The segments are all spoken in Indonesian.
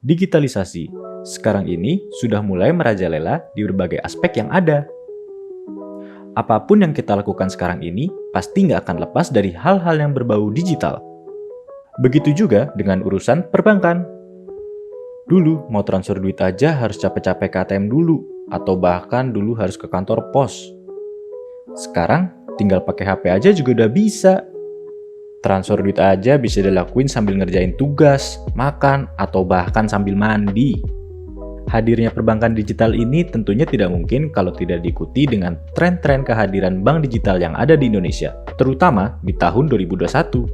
Digitalisasi sekarang ini sudah mulai merajalela di berbagai aspek yang ada. Apapun yang kita lakukan sekarang ini pasti nggak akan lepas dari hal-hal yang berbau digital. Begitu juga dengan urusan perbankan. Dulu mau transfer duit aja harus capek-capek ke ATM dulu, atau bahkan dulu harus ke kantor pos. Sekarang tinggal pakai HP aja juga udah bisa. Transfer duit aja bisa dilakuin sambil ngerjain tugas, makan, atau bahkan sambil mandi. Hadirnya perbankan digital ini tentunya tidak mungkin kalau tidak diikuti dengan tren-tren kehadiran bank digital yang ada di Indonesia, terutama di tahun 2021.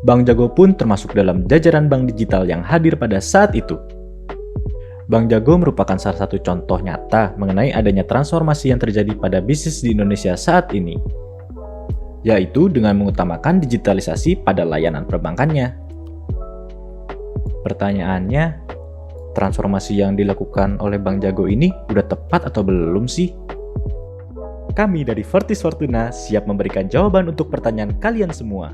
Bank Jago pun termasuk dalam jajaran bank digital yang hadir pada saat itu. Bank Jago merupakan salah satu contoh nyata mengenai adanya transformasi yang terjadi pada bisnis di Indonesia saat ini, yaitu dengan mengutamakan digitalisasi pada layanan perbankannya. Pertanyaannya, transformasi yang dilakukan oleh Bank Jago ini udah tepat atau belum sih? Kami dari Vertis Fortuna siap memberikan jawaban untuk pertanyaan kalian semua.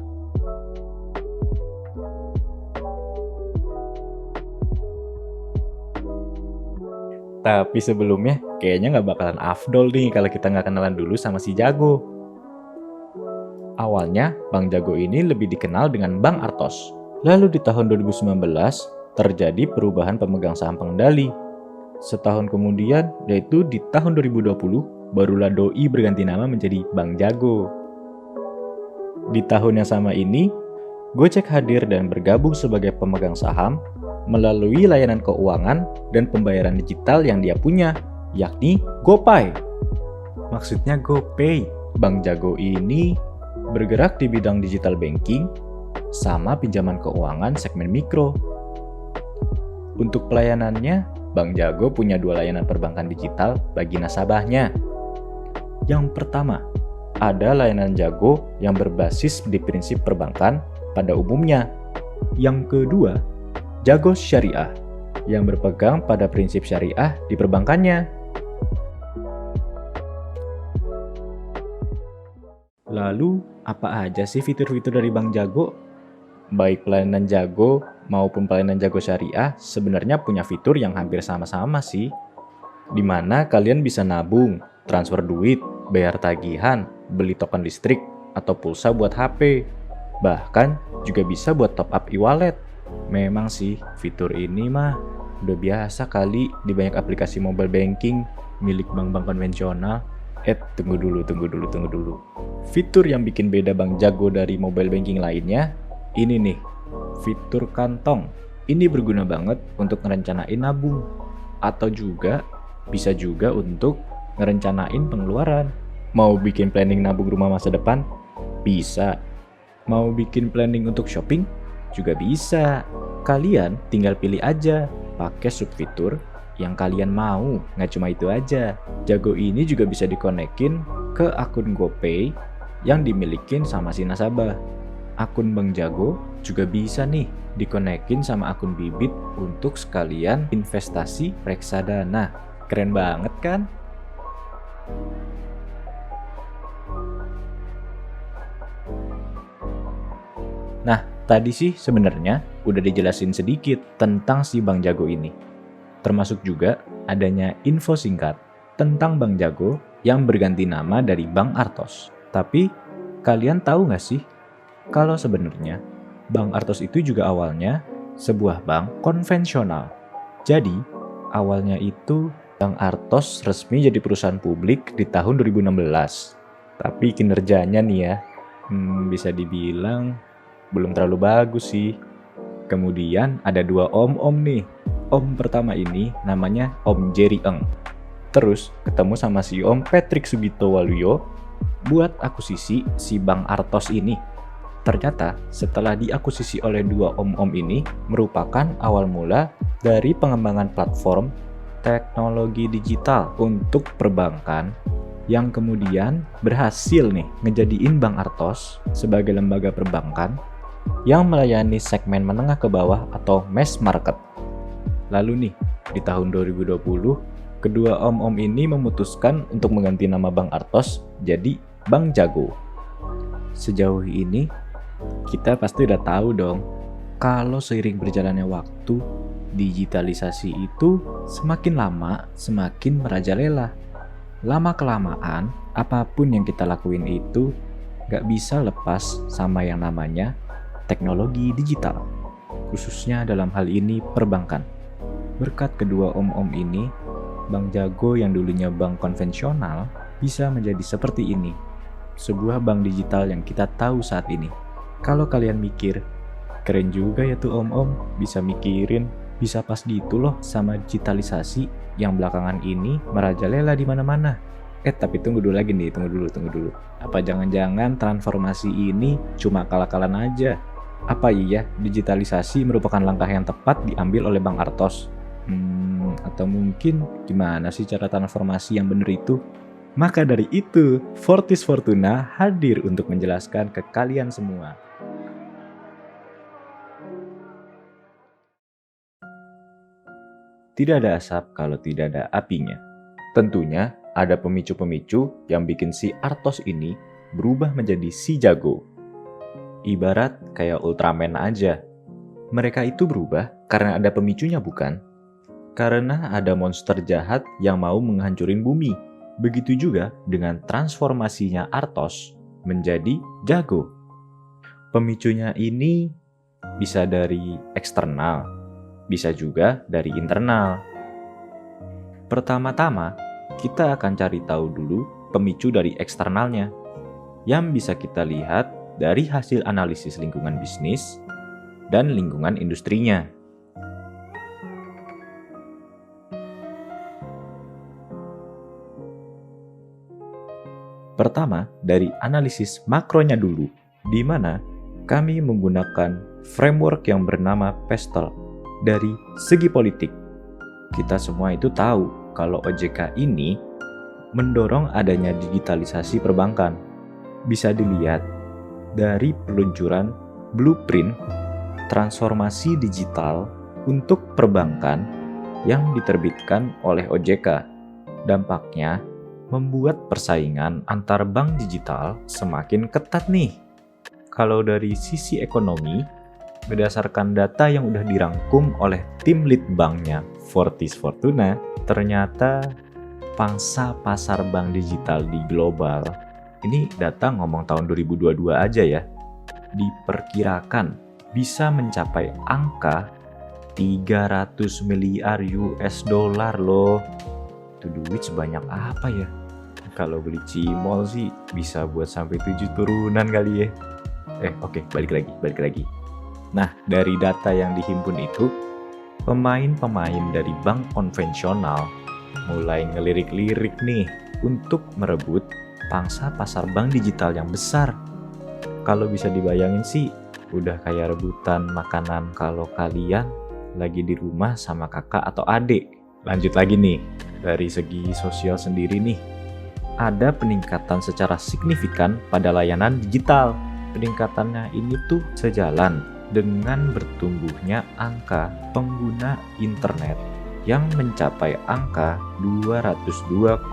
Tapi sebelumnya, kayaknya nggak bakalan afdol nih kalau kita nggak kenalan dulu sama si Jago. Awalnya, Bank Jago ini lebih dikenal dengan Bank Artos. Lalu di tahun 2019, terjadi perubahan pemegang saham pengendali. Setahun kemudian, yaitu di tahun 2020, barulah Doi berganti nama menjadi Bank Jago. Di tahun yang sama ini, Gojek hadir dan bergabung sebagai pemegang saham melalui layanan keuangan dan pembayaran digital yang dia punya, yakni GoPay. Maksudnya GoPay. Bank Jago ini bergerak di bidang digital banking sama pinjaman keuangan segmen mikro. Untuk pelayanannya, Bank Jago punya dua layanan perbankan digital bagi nasabahnya. Yang pertama, ada layanan Jago yang berbasis di prinsip perbankan pada umumnya. Yang kedua, Jago Syariah yang berpegang pada prinsip syariah di perbankannya. Lalu, apa aja sih fitur-fitur dari Bank Jago? Baik pelayanan Jago maupun pelayanan Jago Syariah sebenarnya punya fitur yang hampir sama-sama sih. Di mana kalian bisa nabung, transfer duit, bayar tagihan, beli token listrik, atau pulsa buat HP. Bahkan juga bisa buat top up e-wallet. Memang sih, fitur ini mah udah biasa kali di banyak aplikasi mobile banking milik bank-bank konvensional. Tunggu dulu. Fitur yang bikin beda Bank Jago dari mobile banking lainnya, ini nih, fitur kantong. Ini berguna banget untuk ngerencanain nabung. Atau juga, bisa juga untuk ngerencanain pengeluaran. Mau bikin planning nabung rumah masa depan? Bisa. Mau bikin planning untuk shopping? Juga bisa. Kalian tinggal pilih aja, pakai subfitur yang kalian mau, nggak cuma itu aja. Jago ini juga bisa dikonekin ke akun GoPay yang dimilikin sama si nasabah. Akun Bank Jago juga bisa nih dikonekin sama akun Bibit untuk sekalian investasi reksadana. Keren banget kan? Nah, tadi sih sebenarnya udah dijelasin sedikit tentang si Bank Jago ini. Termasuk juga adanya info singkat tentang Bank Jago yang berganti nama dari Bank Artos. Tapi, kalian tahu nggak sih kalau sebenarnya Bank Artos itu juga awalnya sebuah bank konvensional. Jadi, awalnya itu Bank Artos resmi jadi perusahaan publik di tahun 2016. Tapi kinerjanya nih ya, bisa dibilang belum terlalu bagus sih. Kemudian ada dua om-om nih. Om pertama ini namanya Om Jerry Eng. Terus ketemu sama si Om Patrick Sugito Waluyo buat akuisisi si Bank Artos ini. Ternyata setelah diakuisisi oleh dua om-om ini merupakan awal mula dari pengembangan platform teknologi digital untuk perbankan yang kemudian berhasil nih ngejadiin Bank Artos sebagai lembaga perbankan yang melayani segmen menengah ke bawah atau mass market. Lalu nih, di tahun 2020, kedua om-om ini memutuskan untuk mengganti nama Bank Artos jadi Bank Jago. Sejauh ini, kita pasti udah tahu dong Kalau seiring berjalannya waktu, digitalisasi itu semakin lama semakin merajalela. Lama-kelamaan, apapun yang kita lakuin itu gak bisa lepas sama yang namanya teknologi digital. Khususnya dalam hal ini perbankan. Berkat kedua om-om ini, Bank Jago yang dulunya bank konvensional bisa menjadi seperti ini. Sebuah bank digital yang kita tahu saat ini. Kalau kalian mikir, keren juga ya tuh om-om, bisa mikirin, bisa pas gitu loh sama digitalisasi yang belakangan ini merajalela di mana-mana. Tapi tunggu dulu lagi nih, tunggu dulu. Apa jangan-jangan transformasi ini cuma akal-akalan aja? Apa iya digitalisasi merupakan langkah yang tepat diambil oleh Bang Artos? Atau mungkin gimana sih cara transformasi yang benar itu? Maka dari itu, Fortis Fortuna hadir untuk menjelaskan ke kalian semua. Tidak ada asap kalau tidak ada apinya. Tentunya ada pemicu-pemicu yang bikin si Artos ini berubah menjadi si jago. Ibarat kayak Ultraman aja. Mereka itu berubah karena ada pemicunya bukan? Karena ada monster jahat yang mau menghancurin bumi. Begitu juga dengan transformasinya Artos menjadi jago. Pemicunya ini bisa dari eksternal, bisa juga dari internal. Pertama-tama, kita akan cari tahu dulu pemicu dari eksternalnya, yang bisa kita lihat dari hasil analisis lingkungan bisnis dan lingkungan industrinya. Pertama, dari analisis makronya dulu, di mana kami menggunakan framework yang bernama PESTEL. Dari segi politik, kita semua itu tahu kalau OJK ini mendorong adanya digitalisasi perbankan. Bisa dilihat dari peluncuran blueprint transformasi digital untuk perbankan yang diterbitkan oleh OJK. Dampaknya membuat persaingan antar bank digital semakin ketat nih. Kalau dari sisi ekonomi, berdasarkan data yang udah dirangkum oleh tim lead banknya Fortis Fortuna, ternyata pangsa pasar bank digital di global, ini data ngomong tahun 2022 aja ya, diperkirakan bisa mencapai angka 300 miliar US dollar loh. Itu duit sebanyak apa ya? Kalau beli cimol sih bisa buat sampai 7 turunan kali ya. Oke, balik lagi. Nah, dari data yang dihimpun itu, pemain-pemain dari bank konvensional mulai ngelirik-lirik nih untuk merebut pangsa pasar bank digital yang besar. Kalau bisa dibayangin sih, udah kayak rebutan makanan kalau kalian lagi di rumah sama kakak atau adik. Lanjut lagi nih, dari segi sosial sendiri nih, ada peningkatan secara signifikan pada layanan digital. Peningkatannya ini tuh sejalan dengan bertumbuhnya angka pengguna internet yang mencapai angka 202,6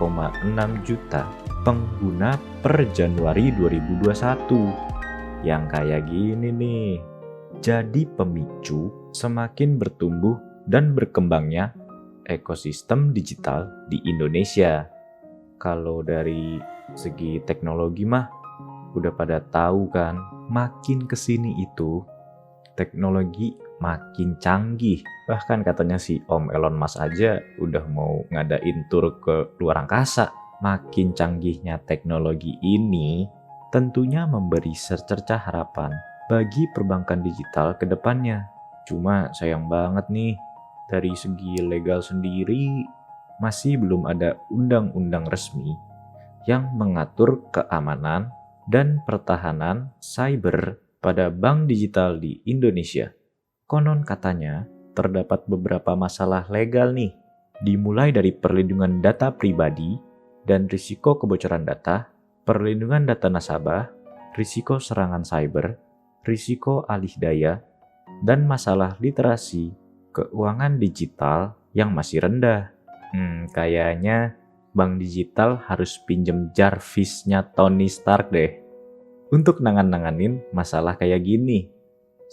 juta pengguna per Januari 2021. Yang kayak gini nih, jadi pemicu semakin bertumbuh dan berkembangnya ekosistem digital di Indonesia. Kalau dari segi teknologi mah udah pada tahu kan, makin kesini itu teknologi makin canggih. Bahkan katanya si Om Elon Musk aja udah mau ngadain tur ke luar angkasa. Makin canggihnya teknologi ini tentunya memberi secercah harapan bagi perbankan digital ke depannya. Cuma sayang banget nih, dari segi legal sendiri masih belum ada undang-undang resmi yang mengatur keamanan dan pertahanan cyber pada bank digital di Indonesia. Konon katanya terdapat beberapa masalah legal nih, dimulai dari perlindungan data pribadi dan risiko kebocoran data, perlindungan data nasabah, risiko serangan cyber, risiko alih daya, dan masalah literasi keuangan digital yang masih rendah. Kayaknya bank digital harus pinjem Jarvis-nya Tony Stark deh untuk nangan-nanganin masalah kayak gini.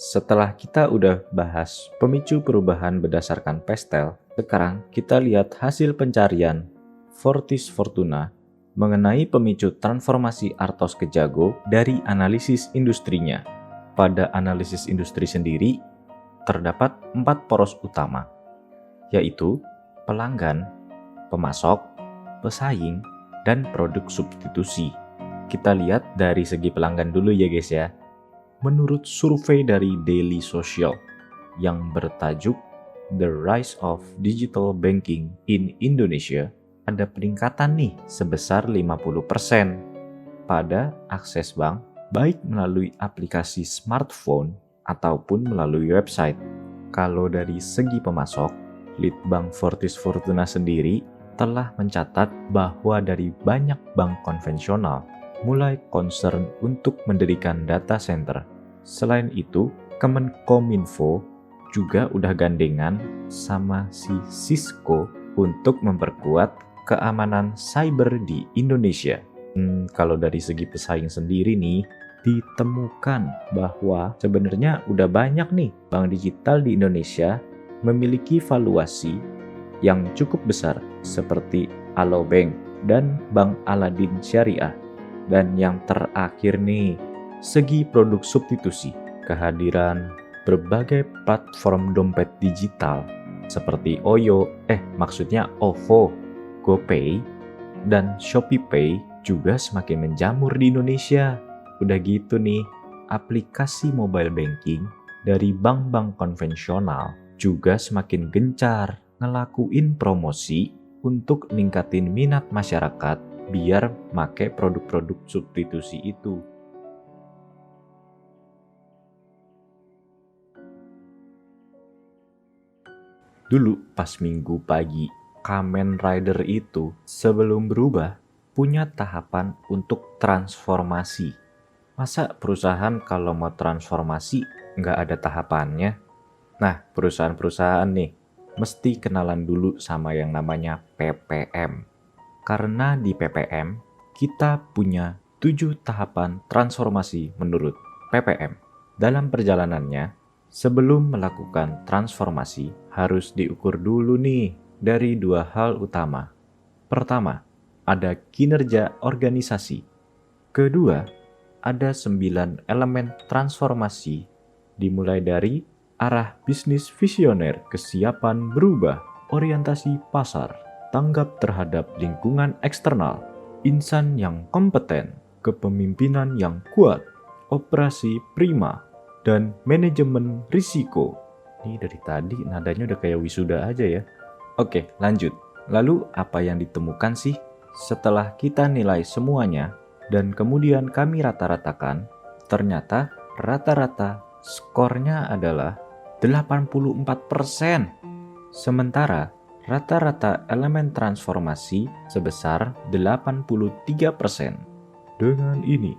Setelah kita udah bahas pemicu perubahan berdasarkan pastel, sekarang kita lihat hasil pencarian Fortis Fortuna mengenai pemicu transformasi Artos ke Jago dari analisis industrinya. Pada analisis industri sendiri, terdapat 4 poros utama, yaitu pelanggan, pemasok, pesaing, dan produk substitusi. Kita lihat dari segi pelanggan dulu ya guys ya. Menurut survei dari Daily Social yang bertajuk The Rise of Digital Banking in Indonesia, ada peningkatan nih sebesar 50% pada akses bank baik melalui aplikasi smartphone ataupun melalui website. Kalau dari segi pemasok, Litbang Fortis Fortuna sendiri telah mencatat bahwa dari banyak bank konvensional mulai concern untuk mendirikan data center. Selain itu, Kemenkominfo juga udah gandengan sama si Cisco untuk memperkuat keamanan cyber di Indonesia. Kalau dari segi pesaing sendiri nih, ditemukan bahwa sebenarnya udah banyak nih bank digital di Indonesia memiliki valuasi yang cukup besar seperti Alobank dan Bank Aladin Syariah. Dan yang terakhir nih, segi produk substitusi, kehadiran berbagai platform dompet digital seperti OVO, GoPay, dan ShopeePay juga semakin menjamur di Indonesia. Udah gitu nih, aplikasi mobile banking dari bank-bank konvensional juga semakin gencar ngelakuin promosi untuk ningkatin minat masyarakat biar make produk-produk substitusi itu. Dulu pas minggu pagi, Kamen Rider itu sebelum berubah punya tahapan untuk transformasi. Masa perusahaan kalau mau transformasi nggak ada tahapannya? Nah, perusahaan-perusahaan nih mesti kenalan dulu sama yang namanya PPM. Karena di PPM kita punya 7 tahapan transformasi menurut PPM. Dalam perjalanannya, sebelum melakukan transformasi harus diukur dulu nih dari 2 hal utama. Pertama, ada kinerja organisasi. Kedua, ada 9 elemen transformasi dimulai dari arah bisnis visioner, kesiapan berubah, orientasi pasar, tanggap terhadap lingkungan eksternal, insan yang kompeten, kepemimpinan yang kuat, operasi prima, dan manajemen risiko. Ini dari tadi nadanya udah kayak wisuda aja ya. Oke, lanjut. Lalu apa yang ditemukan sih? Setelah kita nilai semuanya dan kemudian kami rata-ratakan, ternyata rata-rata skornya adalah 84%. Sementara rata-rata elemen transformasi sebesar 83%. Dengan ini,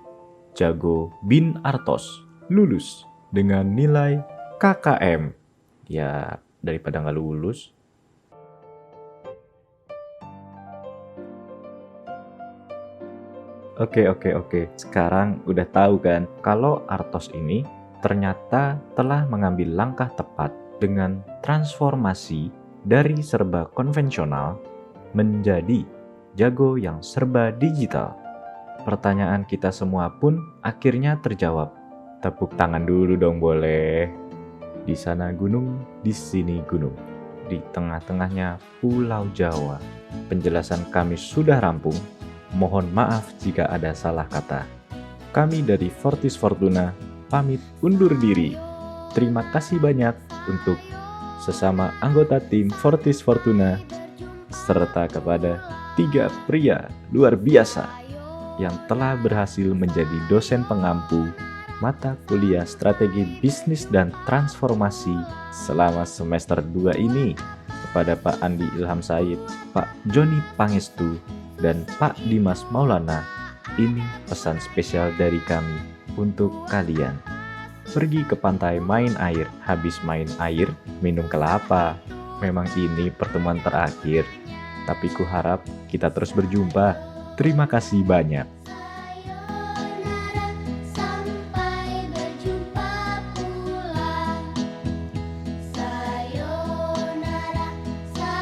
Jago bin Artos lulus dengan nilai KKM. Ya, daripada nggak lulus. Oke. Sekarang udah tahu kan kalau Artos ini ternyata telah mengambil langkah tepat dengan transformasi dari serba konvensional menjadi jago yang serba digital. Pertanyaan kita semua pun akhirnya terjawab. Tepuk tangan dulu dong boleh. Di sana gunung, di sini gunung. Di tengah-tengahnya Pulau Jawa. Penjelasan kami sudah rampung. Mohon maaf jika ada salah kata. Kami dari Fortis Fortuna pamit undur diri. Terima kasih banyak untuk sesama anggota tim Fortis Fortuna serta kepada 3 pria luar biasa yang telah berhasil menjadi dosen pengampu mata kuliah strategi bisnis dan transformasi selama semester 2 ini kepada Pak Andi Ilham Said, Pak Joni Pangestu, dan Pak Dimas Maulana. Ini pesan spesial dari kami untuk kalian. Pergi ke pantai main air, habis main air, minum kelapa. Memang ini pertemuan terakhir, tapi kuharap kita terus berjumpa. Terima kasih banyak.